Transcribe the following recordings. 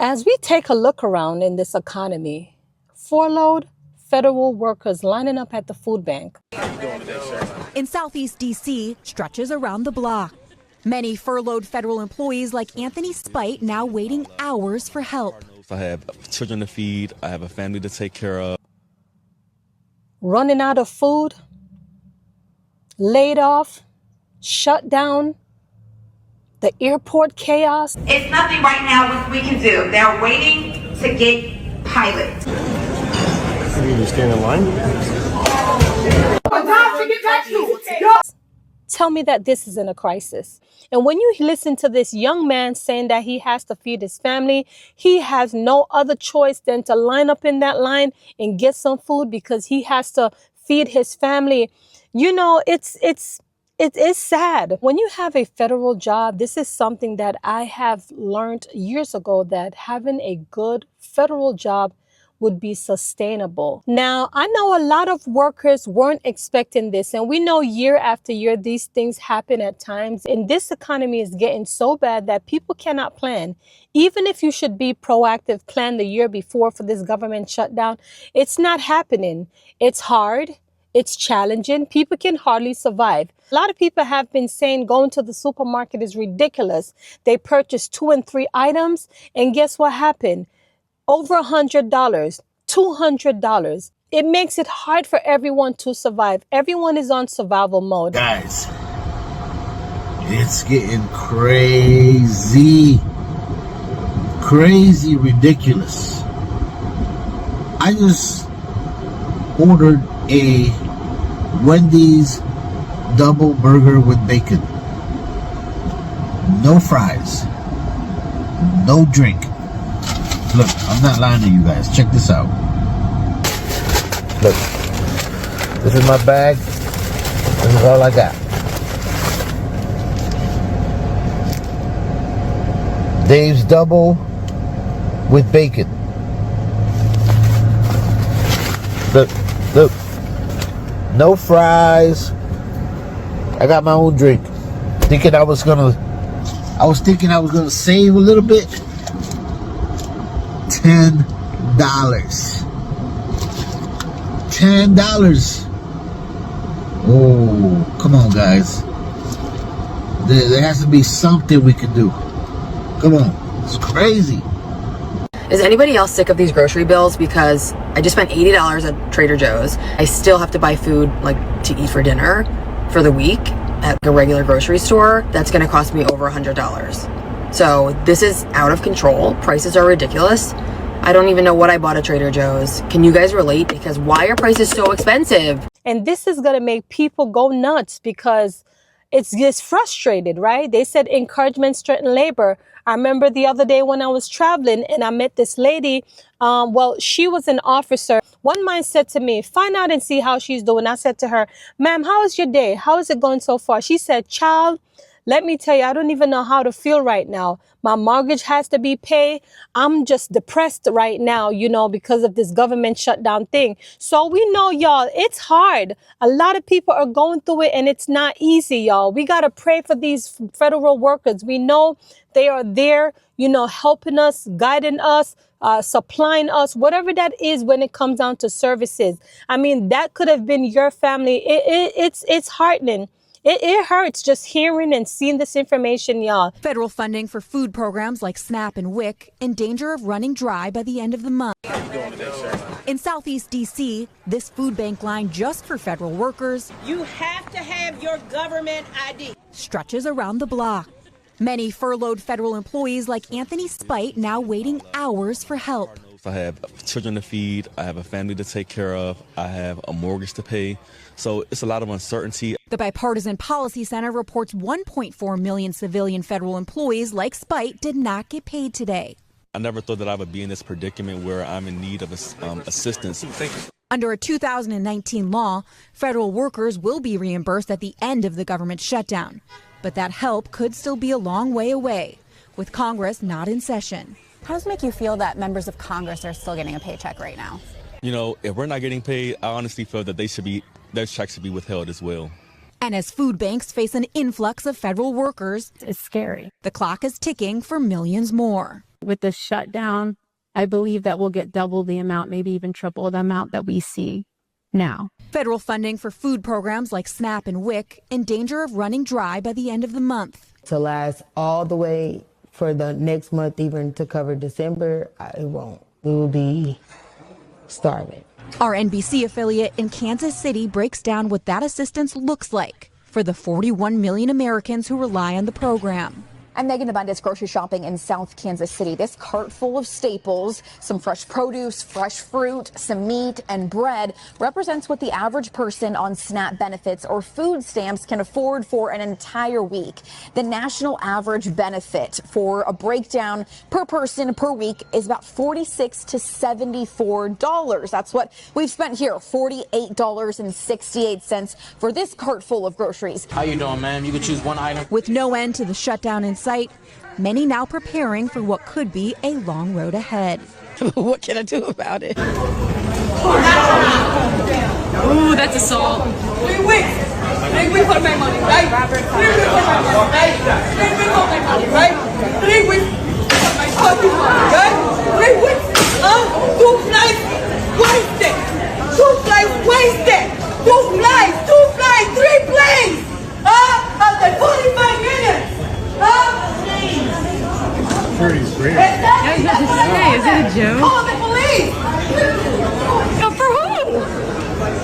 As we take a look around in this economy, furloughed federal workers lining up at the food bank. In Southeast D.C., stretches around the block. Many furloughed federal employees like Anthony Spite now waiting hours for help. I have children to feed. I have a family to take care of. Running out of food, laid off, shut down, the airport chaos. It's nothing right now we can do. They're waiting to get pilots. You just stand in line? Tell me that this isn't a crisis. And when you listen to this young man saying that he has to feed his family, he has no other choice than to line up in that line and get some food because he has to feed his family. You know, it is sad. When you have a federal job, this is something that I have learned years ago, that having a good federal job would be sustainable. Now, I know a lot of workers weren't expecting this, and we know year after year these things happen at times, and this economy is getting so bad that people cannot plan. Even if you should be proactive, plan the year before for this government shutdown, it's not happening. It's hard. It's challenging. People can hardly survive. A lot of people have been saying going to the supermarket is ridiculous. They purchased 2 and 3 items, and guess what happened? Over $100, $200. It makes it hard for everyone to survive. Everyone is on survival mode. Guys, it's getting crazy. Crazy ridiculous. I just ordered a Wendy's double burger with bacon. No fries. No drink. Look, I'm not lying to you guys. Check this out. Look. This is my bag. This is all I got. Dave's double with bacon. Look, look. No fries. I got my own drink. I was thinking I was gonna save a little bit. $10. $10. Oh, come on, guys. There has to be something we can do. Come on. It's crazy. Is anybody else sick of these grocery bills? Because I just spent $80 at Trader Joe's. I still have to buy food like to eat for dinner for the week at a regular grocery store. That's going to cost me over $100. So this is out of control. Prices are ridiculous. I don't even know what I bought at Trader Joe's. Can you guys relate? Because why are prices so expensive? And this is going to make people go nuts because it's just frustrated, right? They said encouragement strengthens labor. I remember the other day when I was traveling and I met this lady. She was an officer. One man said to me, find out and see how she's doing. I said to her, ma'am, how is your day? How is it going so far? She said, child, let me tell you, I don't even know how to feel right now. My mortgage has to be paid. I'm just depressed right now, because of this government shutdown thing. So we know, y'all, it's hard. A lot of people are going through it and it's not easy, y'all. We got to pray for these federal workers. We know they are there, helping us, guiding us, supplying us, whatever that is when it comes down to services. I mean, that could have been your family. It's heartening. It hurts just hearing and seeing this information, y'all. Federal funding for food programs like SNAP and WIC in danger of running dry by the end of the month. In Southeast D.C., this food bank line just for federal workers. You have to have your government ID. Stretches around the block. Many furloughed federal employees like Anthony Spite now waiting hours for help. I have children to feed. I have a family to take care of. I have a mortgage to pay. So it's a lot of uncertainty. The Bipartisan Policy Center reports 1.4 million civilian federal employees like Spite did not get paid today. I never thought that I would be in this predicament where I'm in need of assistance. Under a 2019 law, federal workers will be reimbursed at the end of the government shutdown. But that help could still be a long way away, with Congress not in session. How does it make you feel that members of Congress are still getting a paycheck right now? If we're not getting paid, I honestly feel that their checks should be withheld as well. And as food banks face an influx of federal workers, It's scary. the clock is ticking for millions more. With the shutdown, I believe that we'll get double the amount, maybe even triple the amount that we see now. Federal funding for food programs like SNAP and WIC in danger of running dry by the end of the month. To last all the way for the next month, even to cover December, it won't. We will be starving. Our NBC affiliate in Kansas City breaks down what that assistance looks like for the 41 million Americans who rely on the program. I'm Megan Abundis grocery shopping in South Kansas City. This cart full of staples, some fresh produce, fresh fruit, some meat and bread represents what the average person on SNAP benefits or food stamps can afford for an entire week. The national average benefit for a breakdown per person per week is about $46 to $74. That's what we've spent here, $48.68 for this cart full of groceries. How you doing, ma'am? You can choose one item. With no end to the shutdown in sight, many now preparing for what could be a long road ahead. What can I do about it? Ooh, that's assault. 3 weeks. 3 weeks for my money, right? 3 weeks for my money, right? 3 weeks for my money, right? 3 weeks for my fucking money, right? 3 weeks. 2 flights wasted. 2 flights wasted. 2 flights. 2 flights. 3 planes. After 45 minutes. Security's great. I was about to say, is it a joke? Call the police. For who?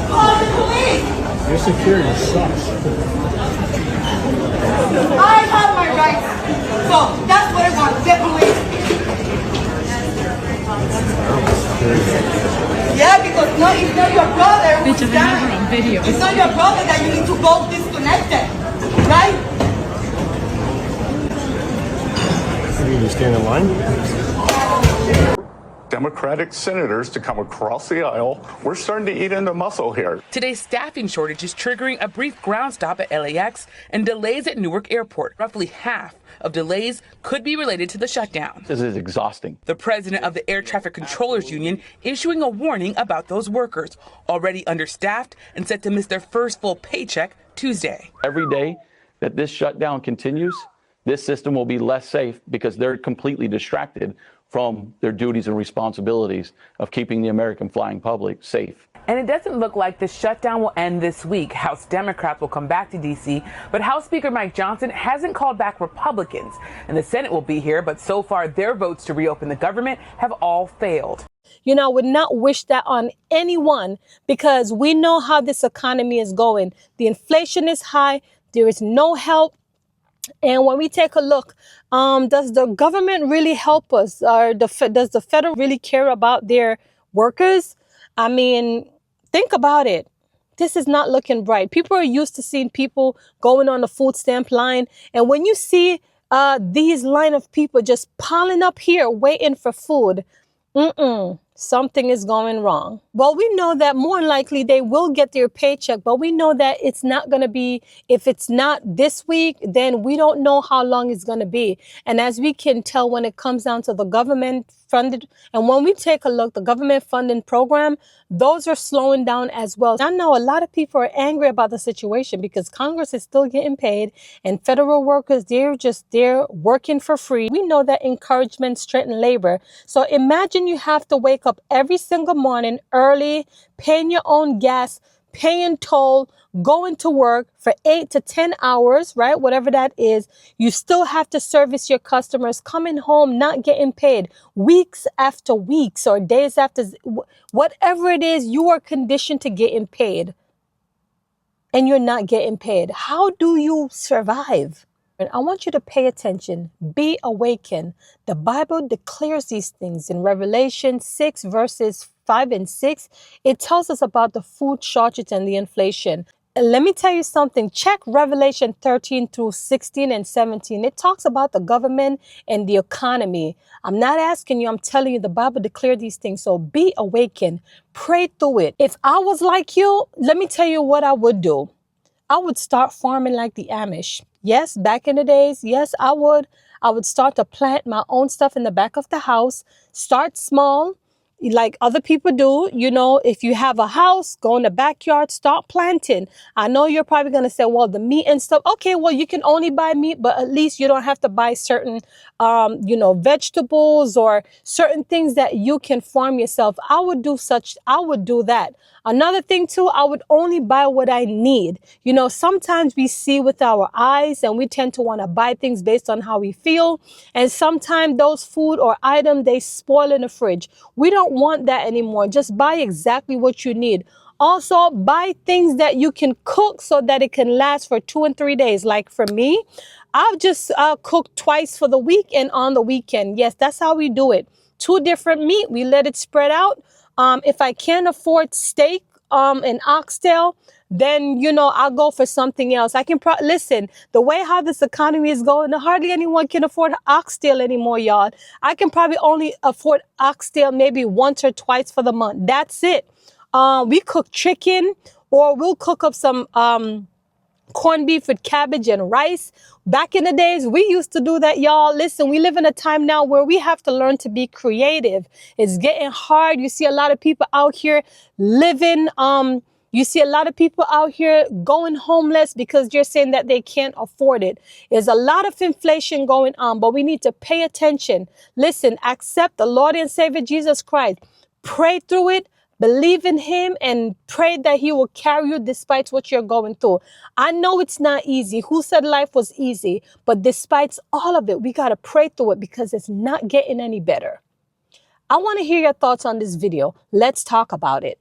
Call the police. Your security sucks. I have my rights. So that's what I want. The police. Yeah, because it's not your brother who's dying. Video. It's not your brother that you need to go disconnected, right? You need to stand in line. Democratic senators to come across the aisle. We're starting to eat into muscle here. Today's staffing shortage is triggering a brief ground stop at LAX and delays at Newark Airport. Roughly half of delays could be related to the shutdown. This is exhausting. The president of the Air Traffic Controllers Union issuing a warning about those workers, already understaffed and set to miss their first full paycheck Tuesday. Every day that this shutdown continues, this system will be less safe because they're completely distracted from their duties and responsibilities of keeping the American flying public safe. And it doesn't look like the shutdown will end this week. House Democrats will come back to D.C., but House Speaker Mike Johnson hasn't called back Republicans. And the Senate will be here, but so far their votes to reopen the government have all failed. You know, I would not wish that on anyone because we know how this economy is going. The inflation is high. There is no help. And when we take a look, does the government really help us? Or does the federal really care about their workers? I mean, think about it. This is not looking bright. People are used to seeing people going on the food stamp line. And when you see these line of people just piling up here waiting for food, something is going wrong. Well, we know that more than likely they will get their paycheck, but we know that it's not going to be, if it's not this week, then we don't know how long it's going to be. And as we can tell when it comes down to the government funded, and when we take a look, the government funding program, those are slowing down as well. I know a lot of people are angry about the situation because Congress is still getting paid and federal workers, they're working for free. We know that encouragement strengthens labor. So imagine you have to wake up every single morning early, paying your own gas, paying toll, going to work for 8 to 10 hours, right? Whatever that is. You still have to service your customers, coming home, not getting paid weeks after weeks or days after, whatever it is, you are conditioned to getting paid and you're not getting paid. How do you survive? And I want you to pay attention. Be awakened. The Bible declares these things in Revelation 6 verses 5 and 6. It tells us about the food shortage and the inflation. And let me tell you something. Check Revelation 13 through 16 and 17. It talks about the government and the economy. I'm not asking you. I'm telling you the Bible declared these things. So be awakened. Pray through it. If I was like you, let me tell you what I would do. I would start farming like the Amish. Yes, back in the days, yes, I would. I would start to plant my own stuff in the back of the house. Start small. like other people do, you know, if you have a house, go in the backyard, start planting. I know you're probably going to say, well, the meat and stuff. Okay, well, you can only buy meat, but at least you don't have to buy certain, you know, vegetables or certain things that you can farm yourself. I would do that. Another thing too, I would only buy what I need. You know, sometimes we see with our eyes and we tend to want to buy things based on how we feel. And sometimes those food or items, they spoil in the fridge. We don't want that anymore. Just buy exactly what you need. Also, buy things that you can cook so that it can last for 2 and 3 days. Like for me, I've just cooked twice for the week and on the weekend. Yes, that's how we do it. 2 different meat. We let it spread out. If I can't afford steak and oxtail, then, you know, I'll go for something else. I can listen, the way how this economy is going, hardly anyone can afford oxtail anymore, y'all. I can probably only afford oxtail maybe once or twice for the month. That's it. We cook chicken, or we'll cook up some corned beef with cabbage and rice. Back in the days, we used to do that, y'all. Listen, we live in a time now where we have to learn to be creative. It's getting hard. You see a lot of people out here living, you see a lot of people out here going homeless because you're saying that they can't afford it. There's a lot of inflation going on, but we need to pay attention. Listen, accept the Lord and Savior Jesus Christ. Pray through it. Believe in him and pray that he will carry you despite what you're going through. I know it's not easy. Who said life was easy? But despite all of it, we got to pray through it because it's not getting any better. I want to hear your thoughts on this video. Let's talk about it.